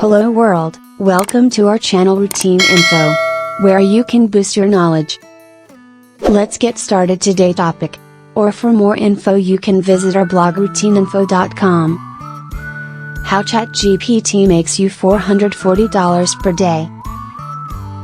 Hello world, welcome to our channel Routine Info, where you can boost your knowledge. Let's get started today's topic. Or for more info you can visit our blog routineinfo.com. How ChatGPT makes you $440 per day.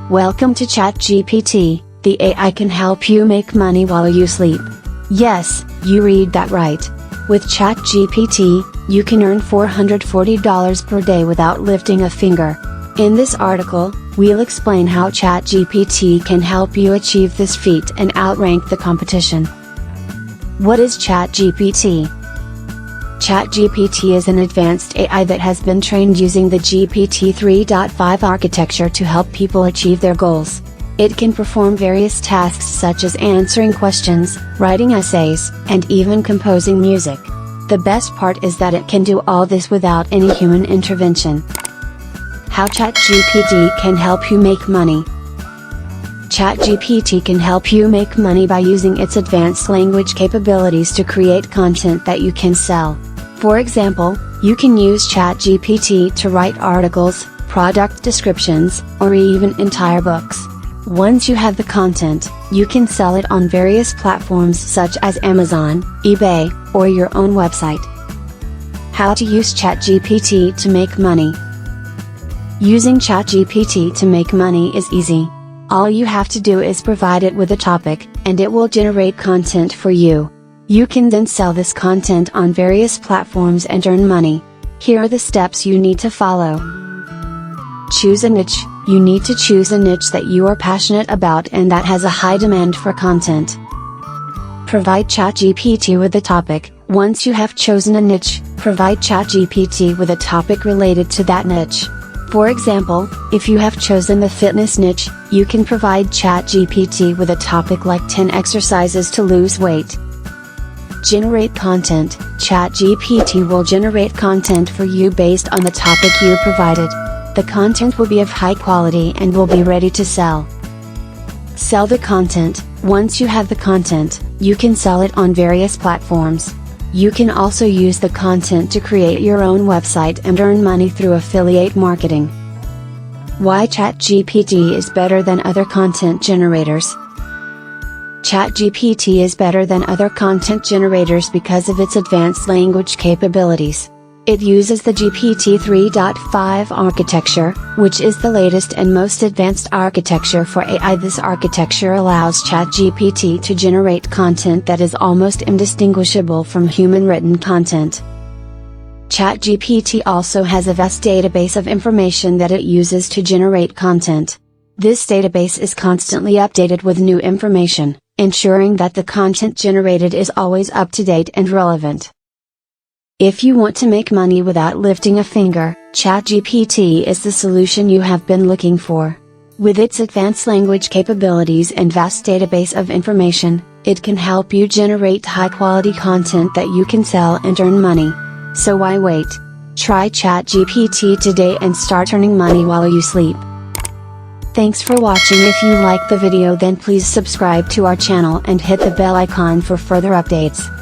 Welcome to ChatGPT, the AI can help you make money while you sleep. Yes, you read that right. With ChatGPT, you can earn $440 per day without lifting a finger. In this article, we'll explain how ChatGPT can help you achieve this feat and outrank the competition. What is ChatGPT? ChatGPT is an advanced AI that has been trained using the GPT 3.5 architecture to help people achieve their goals. It can perform various tasks such as answering questions, writing essays, and even composing music. The best part is that it can do all this without any human intervention. How ChatGPT can help you make money. ChatGPT can help you make money by using its advanced language capabilities to create content that you can sell. For example, you can use ChatGPT to write articles, product descriptions, or even entire books. Once you have the content, you can sell it on various platforms such as Amazon, eBay, or your own website. How to use ChatGPT to make money. Using ChatGPT to make money is easy. All you have to do is provide it with a topic, and it will generate content for you. You can then sell this content on various platforms and earn money. Here are the steps you need to follow. Choose a niche. You need to choose a niche that you are passionate about and that has a high demand for content. Provide ChatGPT with a topic. Once you have chosen a niche, provide ChatGPT with a topic related to that niche. For example, if you have chosen the fitness niche, you can provide ChatGPT with a topic like 10 exercises to lose weight. Generate content. ChatGPT will generate content for you based on the topic you provided. The content will be of high quality and will be ready to sell. Sell the content. Once you have the content, you can sell it on various platforms. You can also use the content to create your own website and earn money through affiliate marketing. Why ChatGPT is better than other content generators. ChatGPT is better than other content generators because of its advanced language capabilities. It uses the GPT 3.5 architecture, which is the latest and most advanced architecture for AI. This architecture allows ChatGPT to generate content that is almost indistinguishable from human-written content. ChatGPT also has a vast database of information that it uses to generate content. This database is constantly updated with new information, ensuring that the content generated is always up to date and relevant. If you want to make money without lifting a finger, ChatGPT is the solution you have been looking for. With its advanced language capabilities and vast database of information, it can help you generate high-quality content that you can sell and earn money. So why wait? Try ChatGPT today and start earning money while you sleep. Thanks for watching. If you like the video then please subscribe to our channel and hit the bell icon for further updates.